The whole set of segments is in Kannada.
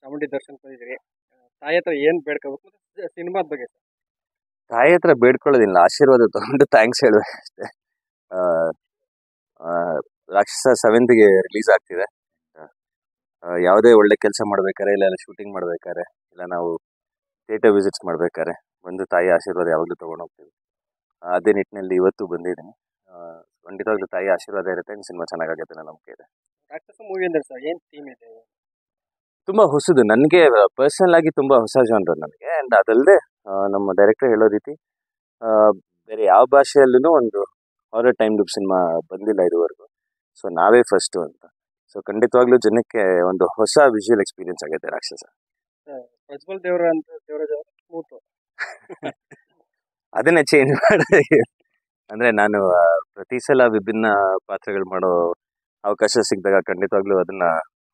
ಚಾಮುಂಡಿ ದರ್ಶನ ಬಂದಿದ್ರಿ. ತಾಯಿ ಹತ್ರ ಏನ್ ಬೇಡ್ಕೋಬೇಕು ಮತ್ತೆ ಸಿನಿಮಾದ ಬಗ್ಗೆ? ತಾಯಿ ಹತ್ರ ಬೇಡ್ಕೊಳ್ಳೋದಿಲ್ಲ, ಆಶೀರ್ವಾದ ತಗೊಂಡು ಥ್ಯಾಂಕ್ಸ್ ಹೇಳ್ಬೇಕು ಅಷ್ಟೇ. ರಾಕ್ಷಸ 7ಗೆ ರಿಲೀಸ್ ಆಗ್ತಿದೆ. ಯಾವುದೇ ಒಳ್ಳೆ ಕೆಲಸ ಮಾಡ್ಬೇಕಾರೆ, ಇಲ್ಲ ಶೂಟಿಂಗ್ ಮಾಡ್ಬೇಕಾರೆ, ಇಲ್ಲ ನಾವು ಥಿಯೇಟರ್ ವಿಸಿಟ್ಸ್ ಮಾಡ್ಬೇಕಾರೆ ಬಂದು ತಾಯಿ ಆಶೀರ್ವಾದ ಯಾವಾಗಲೂ ತೊಗೊಂಡು ಹೋಗ್ತೀವಿ. ಅದೇ ನಿಟ್ಟಿನಲ್ಲಿ ಇವತ್ತು ಬಂದಿದ್ದೀನಿ. ಖಂಡಿತವಾಗ್ಲೂ ತಾಯಿ ಆಶೀರ್ವಾದ ಇರುತ್ತೆ, ಸಿನಿಮಾ ಚೆನ್ನಾಗಾಗುತ್ತೆ ಅನ್ನೋ ನಂಬಿಕೆ ಇದೆ. ರಾಕ್ಷಸ ಮೂವಿ ಅಂದ್ರೆ ಸರ್ ಏನ್ ಥೀಮ್ ಇದೆ? ತುಂಬ ಹೊಸದು, ನನಗೆ ಪರ್ಸನಲ್ ಆಗಿ ತುಂಬ ಹೊಸ ಜಾನ್ರ್ ನನಗೆ. ಆ್ಯಂಡ್ ಅದಲ್ಲದೆ ನಮ್ಮ ಡೈರೆಕ್ಟರ್ ಹೇಳೋ ರೀತಿ ಬೇರೆ ಯಾವ ಭಾಷೆಯಲ್ಲೂ ಒಂದು ಹಾರರ್ ಟೈಮ್ ಲೂಪ್ ಸಿನಿಮಾ ಬಂದಿಲ್ಲ ಇದುವರೆಗೂ. ಸೊ ನಾವೇ ಫಸ್ಟು ಅಂತ. ಸೊ ಖಂಡಿತವಾಗ್ಲೂ ಜನಕ್ಕೆ ಒಂದು ಹೊಸ ವಿಜುವಲ್ ಎಕ್ಸ್ಪೀರಿಯನ್ಸ್ ಆಗುತ್ತೆ ರಾಕ್ಷಸ. ಪ್ರಜ್ವಲ್ ದೇವರ ಅಂತ ದೇವರಾಜ್ ಸ್ಮೂತ್ ಅದನ್ನೇ ಚೇಂಜ್ ಮಾಡಿ ಅಂದರೆ ನಾನು ಪ್ರತಿ ಸಲ ವಿಭಿನ್ನ ಪಾತ್ರಗಳು ಮಾಡೋ ಅವಕಾಶ ಸಿಕ್ಕಿದಾಗ ಖಂಡಿತವಾಗ್ಲೂ ಅದನ್ನ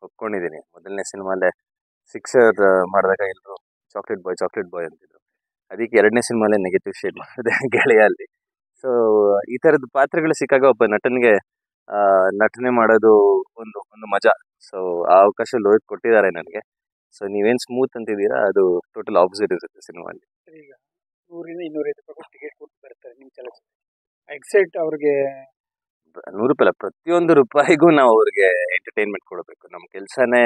ಒಪ್ಕೊಂಡಿದ್ದೀನಿ. ಮೊದಲನೇ ಸಿನಿಮಾಲೇ ಸಿಕ್ಸರ್ ಮಾಡಿದಾಗ ಎಲ್ಲರೂ ಚಾಕ್ಲೇಟ್ ಬಾಯ್ ಅಂತಿದ್ರು. ಅದಕ್ಕೆ 2ನೇ ಸಿನಿಮಾಲೇ ನೆಗೆಟಿವ್ ಶೇಡ್ ಮಾಡಿದೆ ಗೆಳೆಯ ಅಲ್ಲಿ. ಸೊ ಈ ಥರದ ಪಾತ್ರಗಳು ಸಿಕ್ಕಾಗ ಒಬ್ಬ ನಟನಿಗೆ ನಟನೆ ಮಾಡೋದು ಒಂದು ಒಂದು ಮಜಾ. ಸೊ ಆ ಅವಕಾಶ ಲೋಹಿತ್ ಕೊಟ್ಟಿದ್ದಾರೆ ನನಗೆ. ಸೊ ನೀವೇನು ಸ್ಮೂತ್ ಅಂತಿದ್ದೀರಾ, ಅದು ಟೋಟಲ್ ಆಪೋಸಿಟ್ ಇರುತ್ತೆ ಸಿನಿಮಾಲಿ. ಈಗ 100-250 ರೂಪಾಯಿ ಟಿಕೆಟ್ ಕೊಟ್ಟು ಬರ್ತಾರೆ ನಿಮ್ಮ ಚಲನಚಿತ್ರ. ಎಕ್ಸೈಟ್ ಅವ್ರಿಗೆ 100 ರೂಪಾಯಿ ಪ್ರತಿಯೊಂದು ರೂಪಾಯಿಗೂ ನಾವು ಅವ್ರಿಗೆ ಎಂಟರ್ಟೈನ್ಮೆಂಟ್ ಕೊಡಬೇಕು, ನಮ್ಮ ಕೆಲಸನೇ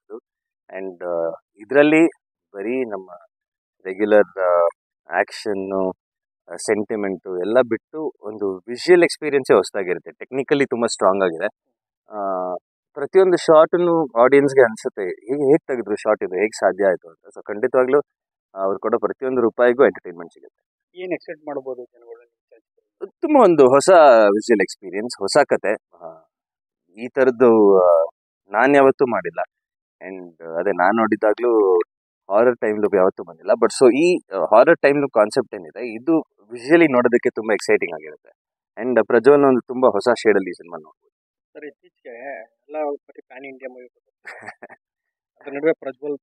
ಅದು. ಆ್ಯಂಡ್ ಇದರಲ್ಲಿ ಬರೀ ನಮ್ಮ ರೆಗ್ಯುಲರ್ ಆ್ಯಕ್ಷನ್ನು, ಸೆಂಟಿಮೆಂಟು ಎಲ್ಲ ಬಿಟ್ಟು ಒಂದು ವಿಷುವಲ್ ಎಕ್ಸ್ಪೀರಿಯನ್ಸೇ ಹೊಸದಾಗಿರುತ್ತೆ. ಟೆಕ್ನಿಕಲಿ ತುಂಬ ಸ್ಟ್ರಾಂಗ್ ಆಗಿದೆ. ಪ್ರತಿಯೊಂದು ಶಾರ್ಟನ್ನು ಆಡಿಯನ್ಸ್ಗೆ ಅನಿಸುತ್ತೆ ಹೇಗೆ ತೆಗೆದ್ರು ಶಾರ್ಟ್ ಇದು, ಹೇಗೆ ಸಾಧ್ಯ ಆಯಿತು ಅಂತ. ಸೊ ಖಂಡಿತವಾಗ್ಲೂ ಅವ್ರು ಕೊಡೋ ಪ್ರತಿಯೊಂದು ರೂಪಾಯಿಗೂ ಎಂಟರ್ಟೈನ್ಮೆಂಟ್ ಸಿಗುತ್ತೆ. ಏನು ಎಕ್ಸೈಟ್ ಮಾಡ್ಬೋದು ಜನಗಳು? ತುಂಬ ಒಂದು ಹೊಸ ವಿಜುವಲ್ ಎಕ್ಸ್ಪೀರಿಯನ್ಸ್, ಹೊಸ ಕತೆ. ಈ ಥರದ್ದು ನಾನು ಯಾವತ್ತೂ ಮಾಡಿಲ್ಲ. ಆ್ಯಂಡ್ ಅದೇ ನಾನು ನೋಡಿದಾಗಲೂ ಹಾರರ್ ಟೈಮ್ ಲೂಪ್ ಯಾವತ್ತೂ ಬಂದಿಲ್ಲ. ಬಟ್ ಸೊ ಈ ಹಾರರ್ ಟೈಮ್ ಲೂಪ್ ಕಾನ್ಸೆಪ್ಟ್ ಏನಿದೆ, ಇದು ವಿಜುವಲಿ ನೋಡೋದಕ್ಕೆ ತುಂಬ ಎಕ್ಸೈಟಿಂಗ್ ಆಗಿರುತ್ತೆ. ಆ್ಯಂಡ್ ಪ್ರಜ್ವಲ್ ಒಂದು ತುಂಬ ಹೊಸ ಶೇಡಲ್ಲಿ ಈ ಸಿನಿಮಾ ನೋಡ್ಬೋದು. ಸರ್ ಇತ್ತೀಚೆಗೆ ಎಲ್ಲ ಬರೀ ಪ್ಯಾನ್ ಇಂಡಿಯಾ ಮೂವಿ ಅದ್ರ ನಡುವೆ ಪ್ರಜ್ವಲ್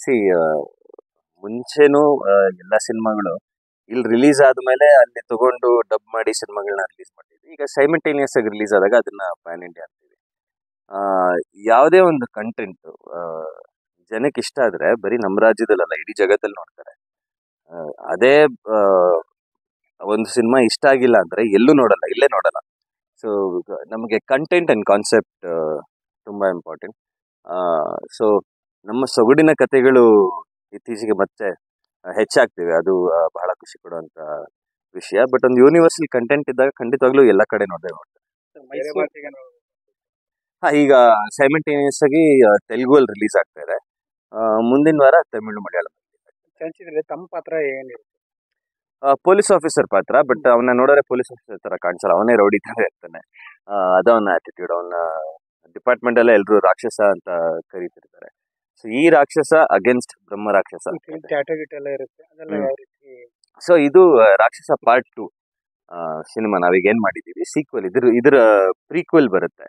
ಸಿ ಮುಂಚೆನೂ ಎಲ್ಲ ಸಿನಿಮಾಗಳು ಇಲ್ಲಿ ರಿಲೀಸ್ ಆದಮೇಲೆ ಅಲ್ಲಿ ತಗೊಂಡು ಡಬ್ ಮಾಡಿ ಸಿನಿಮಾಗಳನ್ನ ರಿಲೀಸ್ ಮಾಡ್ತಿದ್ವಿ. ಈಗ ಸೈಮಲ್ಟೇನಿಯಸ್ ಆಗಿ ರಿಲೀಸ್ ಆದಾಗ ಅದನ್ನ ಪ್ಯಾನ್ ಇಂಡಿಯಾ ಅಂತೀವಿ. ಯಾವುದೇ ಒಂದು ಕಂಟೆಂಟ್ ಜನಕ್ಕೆ ಇಷ್ಟ ಆದರೆ ಬರೀ ನಮ್ಮ ರಾಜ್ಯದಲ್ಲ, ಇಡೀ ಜಗತ್ತಲ್ಲಿ ನೋಡ್ತಾರೆ. ಅದೇ ಒಂದು ಸಿನಿಮಾ ಇಷ್ಟ ಆಗಿಲ್ಲ ಅಂದರೆ ಎಲ್ಲೂ ನೋಡಲ್ಲ, ಇಲ್ಲೇ ನೋಡಲ್ಲ. ಸೊ ನಮಗೆ ಕಂಟೆಂಟ್ ಆ್ಯಂಡ್ ಕಾನ್ಸೆಪ್ಟ್ ತುಂಬ ಇಂಪಾರ್ಟೆಂಟ್. ಸೊ ನಮ್ಮ ಸೊಗಡಿನ ಕಥೆಗಳು ಇತ್ತೀಚೆಗೆ ಮತ್ತೆ ಹೆಚ್ಚಾಗ್ತಿವೆ, ಅದು ಬಹಳ ಖುಷಿ ಕೊಡುವಂಥ ವಿಷಯ. ಬಟ್ ಒಂದು ಯೂನಿವರ್ಸಲ್ ಕಂಟೆಂಟ್ ಇದ್ದಾಗ ಖಂಡಿತವಾಗ್ಲೂ ಎಲ್ಲ ಕಡೆ ನೋಡ್ತಾರೆ. ಹಾಂ, ಈಗ ಸೈಮಲ್ಟೇನಿಯಸ್ ಆಗಿ ತೆಲುಗಲ್ಲಿ ರಿಲೀಸ್ ಆಗ್ತಾ ಇದೆ. ಮುಂದಿನ ವಾರ ತಮಿಳು, ಮಲಯಾಳಂ. ಚಲನಚಿತ್ರದಲ್ಲಿ ತಮ್ಮ ಪಾತ್ರ ಏನಿರುತ್ತೆ? ಪೊಲೀಸ್ ಆಫೀಸರ್ ಪಾತ್ರ, ಬಟ್ ಅವನ್ನ ನೋಡಿದ್ರೆ ಪೊಲೀಸ್ ಆಫೀಸರ್ ತರ ಕಾಣಿಸಲ್ಲ, ಅವನೇ ರೌಡಿ ತರ ಇರ್ತಾನೆ. ಅದವನ ಆಟಿಟ್ಯೂಡ್. ಅವನ ಡಿಪಾರ್ಟ್ಮೆಂಟ್ ಅಲ್ಲೇ ಎಲ್ರು ರಾಕ್ಷಸ ಅಂತ ಕರೀತಿರ್ತಾರೆ. ಸೊ ಈ ರಾಕ್ಷಸ ಅಗೇನ್ಸ್ಟ್ ಬ್ರಹ್ಮ ರಾಕ್ಷಸ. ಟ್ಯಾಟೋ ಗಿಟ್ ಎಲ್ಲ ಇರುತ್ತೆ, ಅದೆಲ್ಲ ಯಾವ ರೀತಿ? ಸೊ ಇದು ರಾಕ್ಷಸ ಪಾರ್ಟ್ 2 ಸಿನಿಮಾ ನಾವೀಗ ಏನ್ ಮಾಡಿದೀವಿ, ಸೀಕ್ವೆಲ್. ಇದ್ರ ಪ್ರೀಕ್ವೆಲ್ ಬರುತ್ತೆ.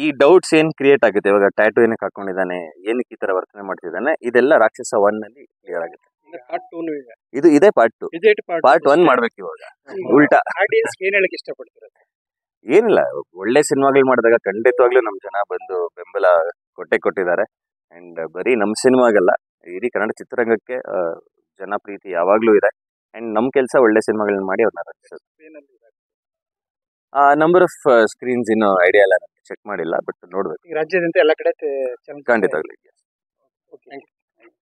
ಈ ಡೌಟ್ಸ್ ಏನ್ ಕ್ರಿಯೇಟ್ ಆಗುತ್ತೆ ಇವಾಗ, ಟ್ಯಾಟೂ ಏನಕ್ಕೆ ಹಾಕೊಂಡಿದ್ದಾನೆ, ಏನಕ್ಕೆ ಈ ತರ ವರ್ತನೆ ಮಾಡ್ತಿದ್ದಾನೆ, ಇದೆಲ್ಲ ರಾಕ್ಷಸ 1 ನಲ್ಲಿ ಕ್ಲಿಯರ್ ಆಗುತ್ತೆ. ಪಾರ್ಟ್ 2 ಈಗ ಇದೇ ಪಾರ್ಟ್ 2. ಪಾರ್ಟ್ 1 ಮಾಡ್ಬೇಕು ಇವಾಗ, ಉಲ್ಟಾ. ಆಡಿಯನ್ಸ್ ಏನ್ ಹೇಳಕ್ ಇಷ್ಟಪಡ್ತಾರೆ? ಏನಿಲ್ಲ, ಒಳ್ಳೆ ಸಿನಿಮಾಗಳು ಮಾಡಿದಾಗ ಖಂಡಿತವಾಗ್ಲೂ ನಮ್ ಜನ ಬಂದು ಬೆಂಬಲ ಕೊಟ್ಟಿದ್ದಾರೆ. ಅಂಡ್ ಬರೀ ನಮ್ ಸಿನಿಮಾಗಲ್ಲ, ಇಡೀ ಕನ್ನಡ ಚಿತ್ರರಂಗಕ್ಕೆ ಜನ ಪ್ರೀತಿ ಯಾವಾಗ್ಲೂ ಇದೆ. ಅಂಡ್ ನಮ್ ಕೆಲಸ ಒಳ್ಳೆ ಸಿನಿಮಾಗಳನ್ನ ಮಾಡಿ ಅವ್ರನ್ನ ರಚಿಸೋದು. ನಂಬರ್ ಆಫ್ ಸ್ಕ್ರೀನ್ಸ್ ಇನ್ನೂ ಐಡಿಯಾ ಇಲ್ಲ, ಚೆಕ್ ಮಾಡಿಲ್ಲ, ಬಟ್ ನೋಡ್ಬೇಕು. ರಾಜ್ಯದಂತೆ ಎಲ್ಲ ಕಡೆ ಖಂಡಿತವಾಗ್ಲೂ.